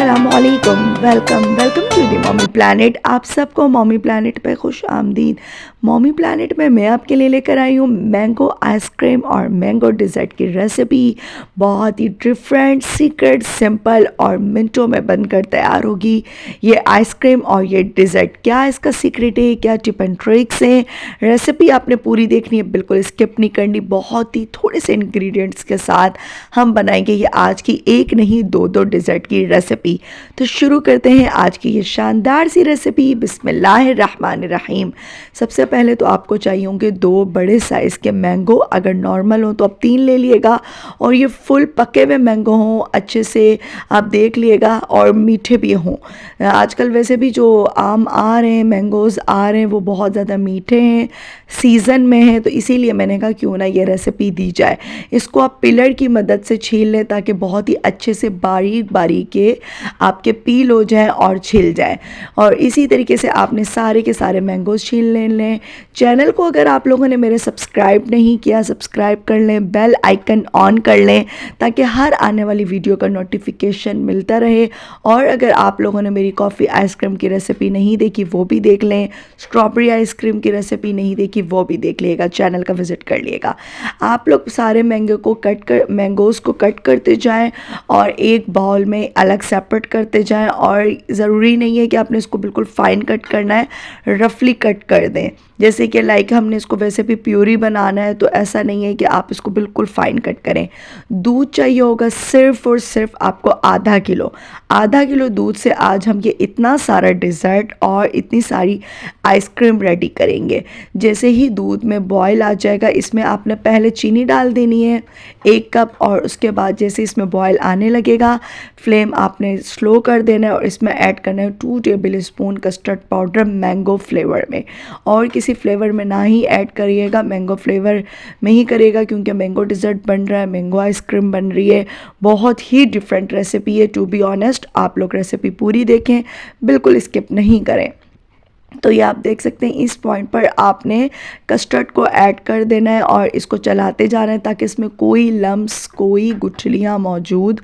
अस्सलामुअलैकुम, welcome welcome to the Mommy Planet. आप सबको मॉमी प्लानट पे खुश आमदीद। मॉमी प्लानट में मैं आपके लिए लेकर आई हूँ मैंगो आइसक्रीम और मैंगो डिज़र्ट की रेसिपी। बहुत ही डिफरेंट, सीक्रेट, सिंपल और मिनटों में बनकर तैयार होगी ये आइसक्रीम और ये डिज़र्ट। क्या इसका सीक्रेट है, क्या टिप एंड ट्रिक्स हैं, रेसिपी आपने पूरी देखनी है, बिल्कुल स्किप नहीं करनी। बहुत ही थोड़े से इंग्रेडिएंट्स के साथ हम बनाएंगे ये आज की एक नहीं दो दो डिज़र्ट की रेसिपी। तो शुरू करते हैं आज की ये शानदार सी रेसिपी। बिस्मिल्लाहिर्रहमानिर्रहीम। सबसे पहले तो आपको चाहिए होंगे 2 बड़े साइज़ के मैंगो। अगर नॉर्मल हो तो आप 3 ले लिएगा, और ये फुल पके हुए मैंगो हों, अच्छे से आप देख लिएगा, और मीठे भी हों। आजकल वैसे भी जो आम आ रहे हैं, मैंगोज़ आ रहे हैं, वो बहुत ज़्यादा मीठे हैं, सीज़न में है, तो इसीलिए मैंने कहा क्यों ना ये रेसिपी दी जाए। इसको आप पिलर की मदद से छील लें ताकि बहुत ही अच्छे से बारीक बारीक के आपके पील हो जाए और छिल जाए। और इसी तरीके से आपने सारे के सारे मैंगोज़ छील लें। चैनल को अगर आप लोगों ने मेरे सब्सक्राइब नहीं किया, सब्सक्राइब कर लें, बेल आइकन ऑन कर लें ताकि हर आने वाली वीडियो का नोटिफिकेशन मिलता रहे। और अगर आप लोगों ने मेरी कॉफ़ी आइसक्रीम की रेसिपी नहीं देखी वो भी देख लें, स्ट्रॉबेरी आइसक्रीम की रेसिपी नहीं देखी वो भी देख लिएगा, चैनल का विज़िट कर लिएगा। आप लोग सारे मैंगोज़ को कट करते जाएं और एक बाउल में अलग सेपरेट करते जाएं। और ज़रूरी नहीं है कि आपने इसको बिल्कुल फाइन कट करना है, रफली कट कर दें। जैसे कि लाइक हमने इसको वैसे भी प्यूरी बनाना है, तो ऐसा नहीं है कि आप इसको बिल्कुल फाइन कट करें। दूध चाहिए होगा सिर्फ़ और सिर्फ आपको आधा किलो दूध से आज हम ये इतना सारा डिज़र्ट और इतनी सारी आइसक्रीम रेडी करेंगे। जैसे ही दूध में बॉयल आ जाएगा, इसमें आपने पहले चीनी डाल देनी है 1 कप, और उसके बाद जैसे इसमें बॉयल आने लगेगा, फ्लेम आपने स्लो कर देना है और इसमें ऐड करना है 2 table spoon custard powder mango flavour में। और किसी फ्लेवर में ना ही ऐड करिएगा, मैंगो फ्लेवर में ही करिएगा, क्योंकि मैंगो डिज़र्ट बन रहा है, मैंगो आइसक्रीम बन रही है। बहुत ही डिफरेंट रेसिपी है, टू बी ऑनेस्ट। आप लोग रेसिपी पूरी देखें, बिल्कुल स्किप नहीं करें। तो ये आप देख सकते हैं इस पॉइंट पर आपने कस्टर्ड को ऐड कर देना है और इसको चलाते जाना है ताकि इसमें कोई लम्स, कोई गुठलियाँ मौजूद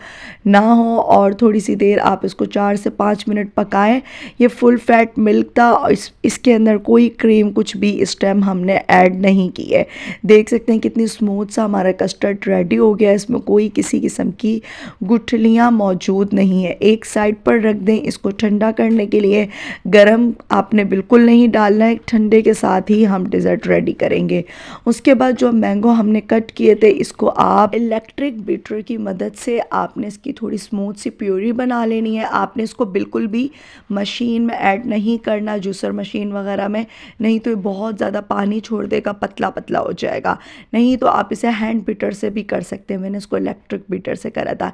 ना हो। और थोड़ी सी देर आप इसको 4 से 5 मिनट पकाएं। ये फुल फैट मिल्क था और इसके अंदर कोई क्रीम कुछ भी इस टाइम हमने ऐड नहीं की है। देख सकते हैं कितनी स्मूथ सा हमारा कस्टर्ड रेडी हो गया है, इसमें कोई किसी किस्म की गुठलियाँ मौजूद नहीं है। एक साइड पर रख दें इसको ठंडा करने के लिए। गरम आपने बिल्कुल नहीं डालना है, ठंडे के साथ ही हम डिज़र्ट रेडी करेंगे। उसके बाद जो मैंगो हमने कट किए थे, इसको आप इलेक्ट्रिक बीटर की मदद से आपने इसकी थोड़ी स्मूथ सी प्यूरी बना लेनी है। आपने इसको बिल्कुल भी मशीन में ऐड नहीं करना, जूसर मशीन वगैरह में, नहीं तो ये बहुत ज़्यादा पानी छोड़ देगा, पतला पतला हो जाएगा। नहीं तो आप इसे हैंड बीटर से भी कर सकते हैं, मैंने इसको इलेक्ट्रिक बीटर से करा था।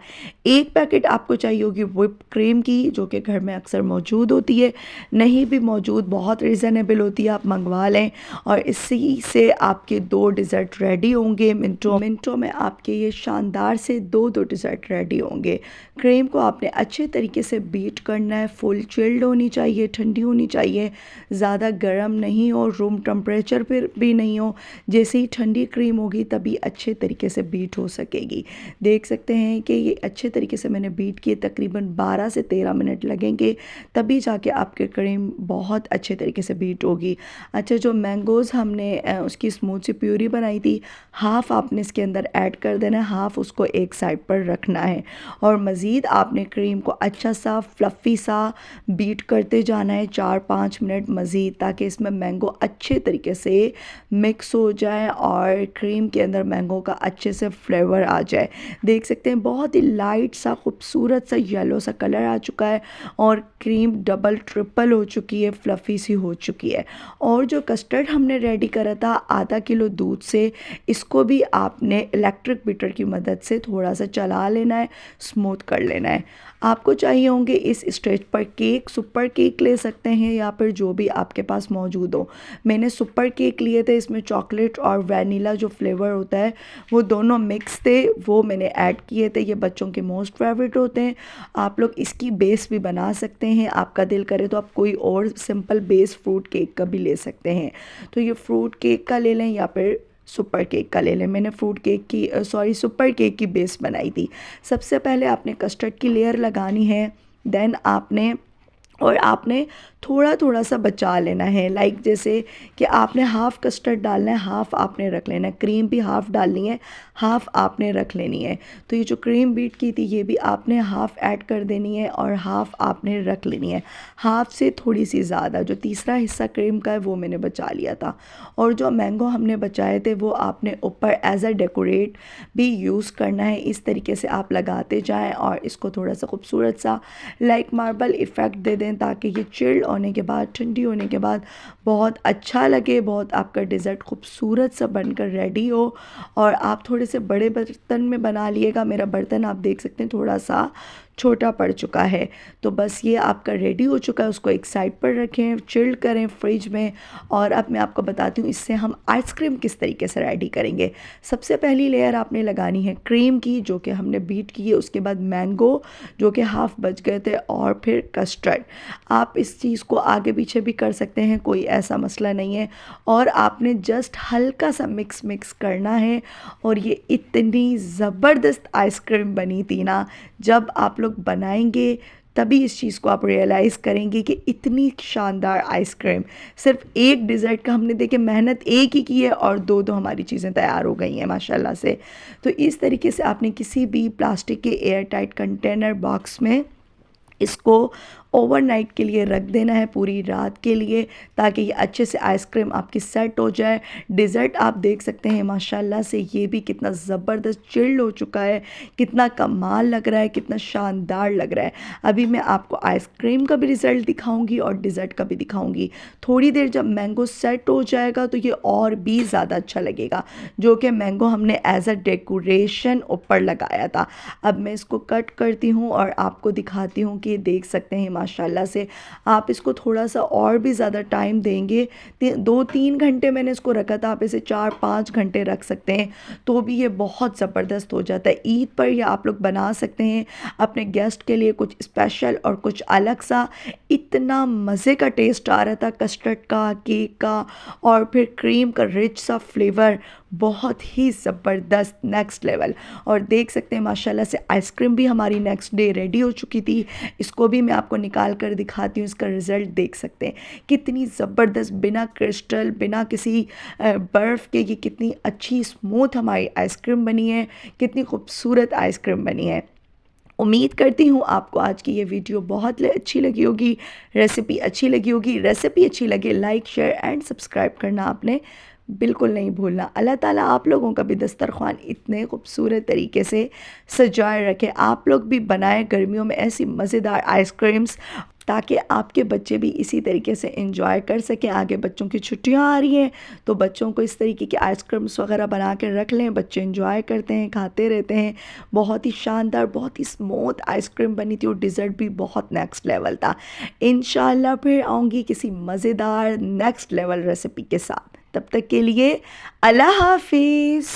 1 पैकेट आपको चाहिए होगी व्हिप क्रीम की, जो कि घर में अक्सर मौजूद होती है। नहीं भी मौजूद, बहुत रीज़नेबल होती है, आप मंगवा लें। और इसी से आपके 2 डिज़र्ट रेडी होंगे। मिनटों में आपके ये शानदार से 2 डिज़र्ट रेडी होंगे। क्रीम को आपने अच्छे तरीके से बीट करना है, फुल चिल्ड होनी चाहिए, ठंडी होनी चाहिए, ज़्यादा गर्म नहीं हो, रूम टेम्परेचर पर भी नहीं हो। जैसे ही ठंडी क्रीम होगी तभी अच्छे तरीके से बीट हो सकेगी। देख सकते हैं कि ये अच्छे तरीके से मैंने बीट किए, तकरीबन 12 से 13 मिनट लगेंगे, तभी जाके आपके क्रीम बहुत अच्छे तरीके से बीट होगी। अच्छा, जो मैंगोज़ हमने उसकी स्मूथ सी प्यूरी बनाई थी, हाफ़ आपने इसके अंदर ऐड कर देना है, हाफ़ उसको एक साइड पर रखना है। और मज़ीद आपने क्रीम को अच्छा सा फ्लफ़ी सा बीट करते जाना है 4-5 मिनट मज़ीद, ताकि इसमें मैंगो अच्छे तरीके से मिक्स हो जाए और क्रीम के अंदर मैंगो का अच्छे से फ्लेवर आ जाए। देख सकते हैं बहुत ही लाइट सा खूबसूरत सा येलो सा कलर आ चुका है और क्रीम डबल ट्रिपल हो चुकी है, फ्लफ़ी सी हो चुकी है। और जो कस्टर्ड हमने रेडी करा था आधा किलो दूध से, इसको भी आपने इलेक्ट्रिक बीटर की मदद से थोड़ा सा चला लेना है, स्मूथ कर लेना है। आपको चाहिए होंगे इस स्टेज पर केक, सुपर केक ले सकते हैं या फिर जो भी आपके पास मौजूद हो। मैंने सुपर केक लिए थे, इसमें चॉकलेट और वैनिला जो फ्लेवर होता है वो दोनों मिक्स थे, वो मैंने ऐड किए थे। ये बच्चों के मोस्ट फेवरेट होते हैं। आप लोग इसकी बेस भी बना सकते हैं, आपका दिल करे तो आप कोई और सिंपल बेस फ्रूट केक का भी ले सकते हैं। तो ये फ्रूट केक का ले लें या फिर सुपर केक का ले लें। मैंने सुपर केक की बेस बनाई थी। सबसे पहले आपने कस्टर्ड की लेयर लगानी है, देन आपने थोड़ा थोड़ा सा बचा लेना है, लाइक जैसे कि आपने हाफ़ कस्टर्ड डालना है, हाफ़ आपने रख लेना है, क्रीम भी हाफ़ डालनी है, हाफ़ आपने रख लेनी है। तो ये जो क्रीम बीट की थी ये भी आपने हाफ़ ऐड कर देनी है और हाफ़ आपने रख लेनी है, हाफ़ से थोड़ी सी ज़्यादा। जो तीसरा हिस्सा क्रीम का है वो मैंने बचा लिया था। और जो मैंगो हमने बचाए थे वो आपने ऊपर एज अ डेकोरेट भी यूज़ करना है। इस तरीके से आप लगाते जाएं और इसको थोड़ा सा खूबसूरत सा लाइक मार्बल इफ़ेक्ट दे दें, ताकि ये चिल्ड होने के बाद, ठंडी होने के बाद बहुत अच्छा लगे, बहुत आपका डिज़र्ट खूबसूरत सा बनकर रेडी हो। और आप थोड़े से बड़े बर्तन में बना लिएगा। मेरा बर्तन आप देख सकते हैं थोड़ा सा छोटा पड़ चुका है। तो बस ये आपका रेडी हो चुका है, उसको एक साइड पर रखें, चिल्ड करें फ्रिज में। और अब मैं आपको बताती हूँ इससे हम आइसक्रीम किस तरीके से रेडी करेंगे। सबसे पहली लेयर आपने लगानी है क्रीम की, जो कि हमने बीट की है, उसके बाद मैंगो जो कि हाफ़ बच गए थे, और फिर कस्टर्ड। आप इस चीज़ को आगे पीछे भी कर सकते हैं, कोई ऐसा मसला नहीं है। और आपने जस्ट हल्का सा मिक्स करना है। और ये इतनी ज़बरदस्त आइसक्रीम बनी थी ना, जब आप लोग बनाएंगे तभी इस चीज़ को आप रियलाइज़ करेंगे कि इतनी शानदार आइसक्रीम। सिर्फ एक डिज़र्ट का हमने देखिए मेहनत एक ही की है और दो दो हमारी चीज़ें तैयार हो गई हैं माशाल्लाह से। तो इस तरीके से आपने किसी भी प्लास्टिक के एयर टाइट कंटेनर बॉक्स में इसको ओवरनाइट के लिए रख देना है, पूरी रात के लिए, ताकि ये अच्छे से आइसक्रीम आपकी सेट हो जाए। डिज़र्ट आप देख सकते हैं माशाल्लाह से ये भी कितना ज़बरदस्त चिल्ड हो चुका है, कितना कमाल लग रहा है, कितना शानदार लग रहा है। अभी मैं आपको आइसक्रीम का भी रिज़ल्ट दिखाऊंगी और डिज़र्ट का भी दिखाऊंगी। थोड़ी देर जब मैंगो सेट हो जाएगा तो ये और भी ज़्यादा अच्छा लगेगा, जो कि मैंगो हमने एज अ डेकोरेशन ऊपर लगाया था। अब मैं इसको कट करती हूँ और आपको दिखाती हूँ कि देख सकते हैं माशाल्लाह से। आप इसको थोड़ा सा और भी ज़्यादा टाइम देंगे, 2-3 घंटे मैंने इसको रखा था, आप इसे 4-5 घंटे रख सकते हैं तो भी ये बहुत ज़बरदस्त हो जाता है। ईद पर ये आप लोग बना सकते हैं अपने गेस्ट के लिए कुछ स्पेशल और कुछ अलग सा। इतना मज़े का टेस्ट आ रहा था कस्टर्ड का, केक का, और फिर क्रीम का रिच सा फ्लेवर, बहुत ही ज़बरदस्त नेक्स्ट लेवल। और देख सकते हैं माशाल्लाह से आइसक्रीम भी हमारी नेक्स्ट डे रेडी हो चुकी थी। इसको भी मैं आपको निकाल कर दिखाती हूँ, इसका रिज़ल्ट देख सकते हैं कितनी ज़बरदस्त, बिना क्रिस्टल, बिना किसी बर्फ़ के ये कितनी अच्छी स्मूथ हमारी आइसक्रीम बनी है, कितनी खूबसूरत आइसक्रीम बनी है। उम्मीद करती हूँ आपको आज की ये वीडियो बहुत अच्छी लगी होगी, रेसिपी अच्छी लगी होगी। रेसिपी अच्छी लगे लाइक, शेयर एंड सब्सक्राइब करना आपने बिल्कुल नहीं भूलना। अल्लाह ताला आप लोगों का भी दस्तरख़्वान इतने खूबसूरत तरीके से सजाए रखे। आप लोग भी बनाएं गर्मियों में ऐसी मज़ेदार आइसक्रीम्स, ताकि आपके बच्चे भी इसी तरीके से एंजॉय कर सकें। आगे बच्चों की छुट्टियां आ रही हैं तो बच्चों को इस तरीके की आइसक्रीम्स वगैरह बना के रख लें, बच्चे एंजॉय करते हैं, खाते रहते हैं। बहुत ही शानदार, बहुत ही स्मूथ आइसक्रीम बनी थी और डिज़र्ट भी बहुत नेक्स्ट लेवल था। इंशाल्लाह फिर आऊँगी किसी मज़ेदार नेक्स्ट लेवल रेसिपी के साथ। तब तक के लिए अल्लाह हाफिज़।